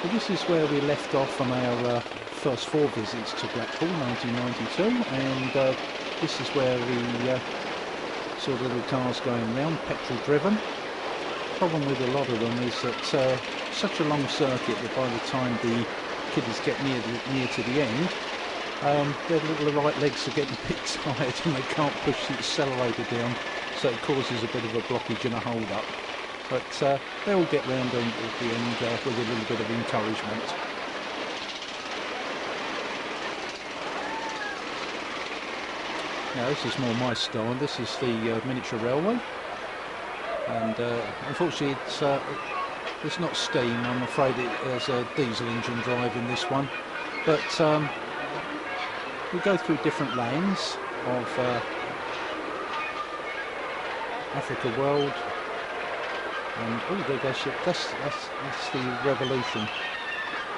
Well, this is where we left off on our first 4 visits to Blackpool, 1992, and this is where we saw the little cars going round, petrol driven. The problem with a lot of them is that such a long circuit that by the time the kiddies get near to the end, their little right legs are getting a bit tired and they can't push the accelerator down, so it causes a bit of a blockage and a hold up. But they all get round at the end with a little bit of encouragement. Now this is more my style. This is the miniature railway, and unfortunately it's not steam. I'm afraid there's a diesel engine driving this one, but we go through different lanes of Africa World. And oh, there goes that's the Revolution,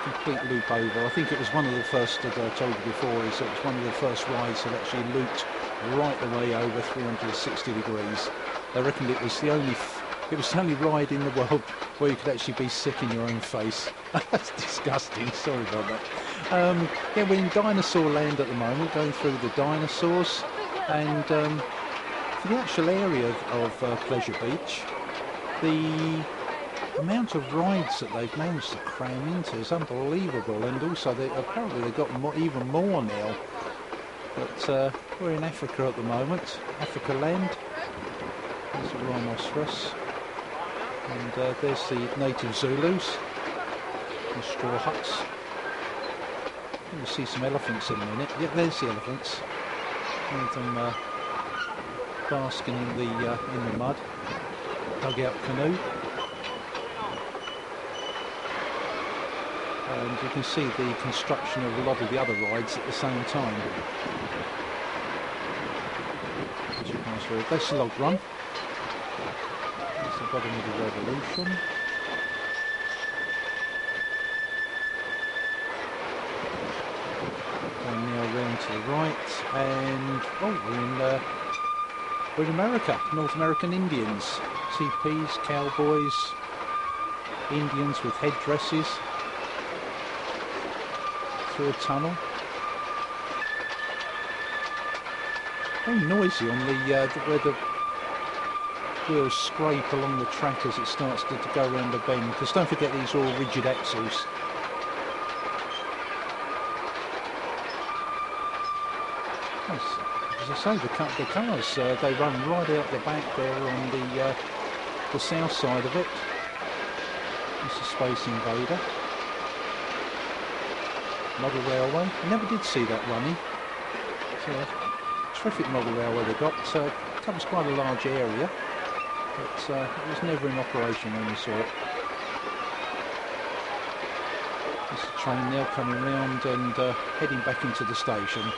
complete loop over. I think it was one of the first, as I told you before, is it was one of the first rides that actually looped right the way over 360 degrees. I reckon it was the only ride in the world where you could actually be sick in your own face. That's disgusting. Sorry about that. Yeah, we're in Dinosaur Land at the moment, going through the dinosaurs, and for the actual area of Pleasure Beach. The amount of rides that they've managed to cram into is unbelievable, and also apparently they've got even more now. But we're in Africa at the moment, Africa Land. There's a rhinoceros, and there's the native Zulus in straw huts. You'll see some elephants in a minute. Yeah, there's the elephants. One of them basking in the mud. Dugout canoe, and you can see the construction of a lot of the other rides at the same time. As you pass through, that's the log run. That's the bottom of the Revolution. And now round to the right, and oh, we're in America, North American Indians. Teepees, cowboys, Indians with headdresses through a tunnel. Very noisy on the where the wheels scrape along the track as it starts to go around the bend, because don't forget these are all rigid axles. As I say, the cars, they run right out the back there on the south side of it. It's a Space Invader. Model railway. I never did see that running. It's a terrific model railway they got. It covers quite a large area, but it was never in operation when we saw it. There's a train now coming round and heading back into the station.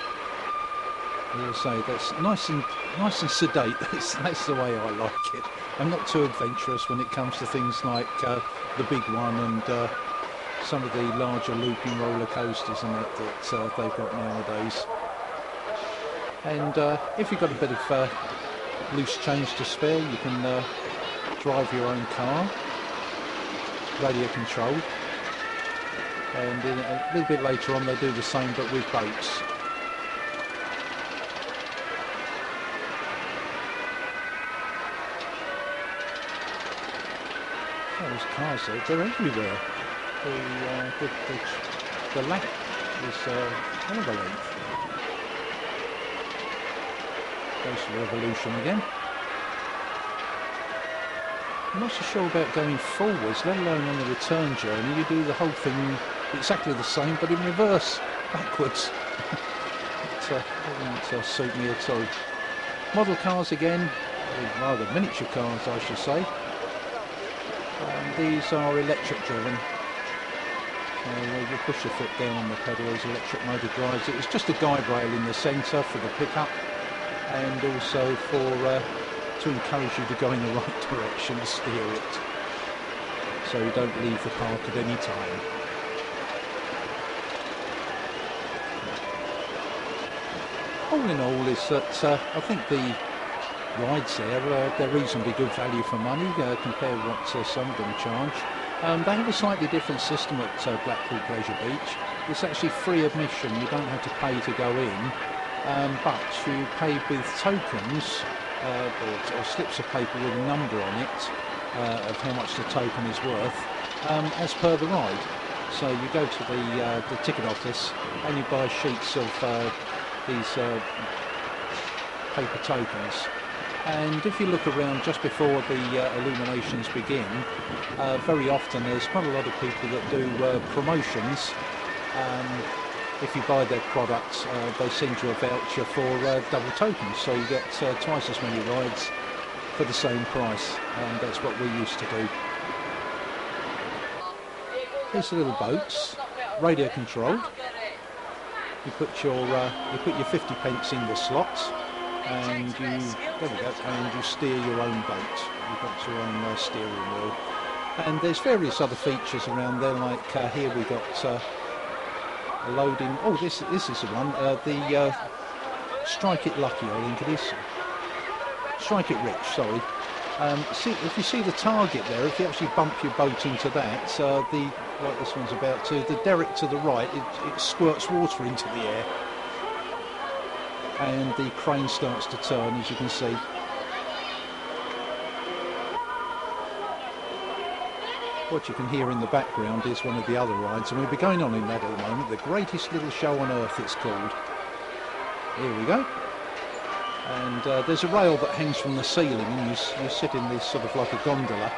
As I say, that's nice and sedate. That's the way I like it. I'm not too adventurous when it comes to things like the big one and some of the larger looping roller coasters and that they've got nowadays. And if you've got a bit of loose change to spare, you can drive your own car, radio controlled. And a little bit later on they do the same but with boats. Those cars, they're everywhere. The lap is hell of a length. Goes to Revolution again. I'm not so sure about going forwards, let alone on the return journey. You do the whole thing exactly the same, but in reverse, backwards. It won't suit me at all. Model cars again, rather miniature cars I should say. These are electric driven, so you push your foot down on the pedal as electric motor drives it. It's just a guide rail in the centre for the pickup, and also for to encourage you to go in the right direction to steer it, so you don't leave the park at any time. All in all is that I think the rides there, they're reasonably good value for money compared with what some of them charge. They have a slightly different system at Blackpool Pleasure Beach. It's actually free admission, you don't have to pay to go in, but you pay with tokens or slips of paper with a number on it of how much the token is worth as per the ride. So you go to the ticket office and you buy sheets of these paper tokens. And if you look around just before the Illuminations begin, very often there's quite a lot of people that do promotions. If you buy their products, they send you a voucher for double tokens, so you get twice as many rides for the same price, and that's what we used to do. Here's the little boats, radio controlled. You put your 50 pence in the slots, and there we go, and you steer your own boat. You've got your own steering wheel, and there's various other features around there. Like here we got a loading. Oh, this is the one. The Strike It Lucky, I think it is. Strike It Rich. Sorry. See, if you see the target there, if you actually bump your boat into that, like this one's about to, the derrick to the right, it squirts water into the air. And the crane starts to turn, as you can see. What you can hear in the background is one of the other rides, and we'll be going on in that at the moment. The Greatest Little Show on Earth, it's called. Here we go. And there's a rail that hangs from the ceiling, and you sit in this sort of like a gondola,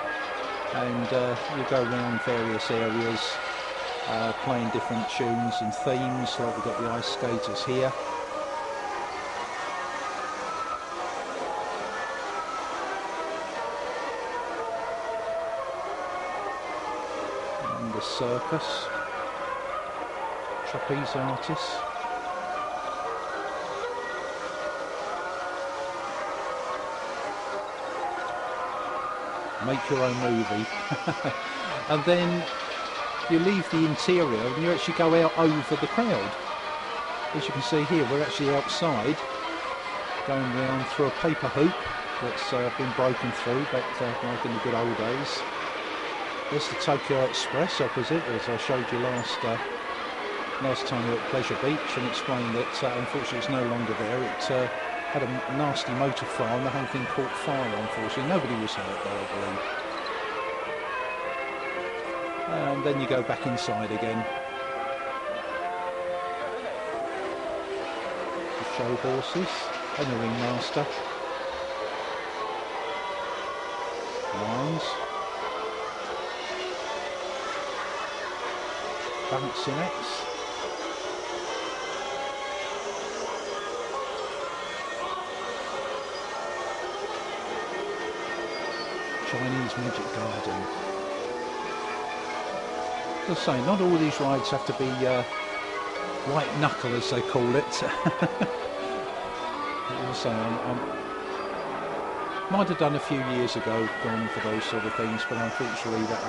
and you go around various areas playing different tunes and themes. Like we've got the ice skaters here. And the circus, trapeze artists. Make your own movie. And then you leave the interior and you actually go out over the crowd. As you can see here, we're actually outside going round through a paper hoop that's been broken through, but like in the good old days. There's the Tokyo Express opposite, as I showed you last time we were at Pleasure Beach, and explained that unfortunately it's no longer there. It had a nasty motor fire and the whole thing caught fire, unfortunately. Nobody was hurt though, I believe. And then you go back inside again. The show horses and the ringmaster. Lions. Balancing acts. Chinese Magic Garden. As I say, not all these rides have to be white knuckle, as they call it. As I say, I might have done a few years ago, gone for those sort of things, but unfortunately that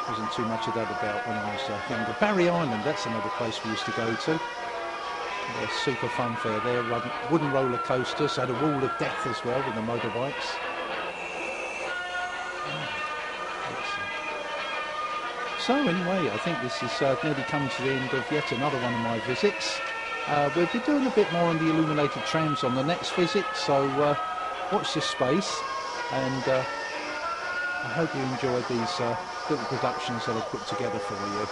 wasn't too much of that about when I was younger. Barry Island, that's another place we used to go to. Super fun fair there, wooden roller coasters, had a wall of death as well with the motorbikes. So anyway, I think this is nearly come to the end of yet another one of my visits. We'll be doing a bit more on the illuminated trams on the next visit, so watch this space, and I hope you enjoy these little productions that I've put together for you.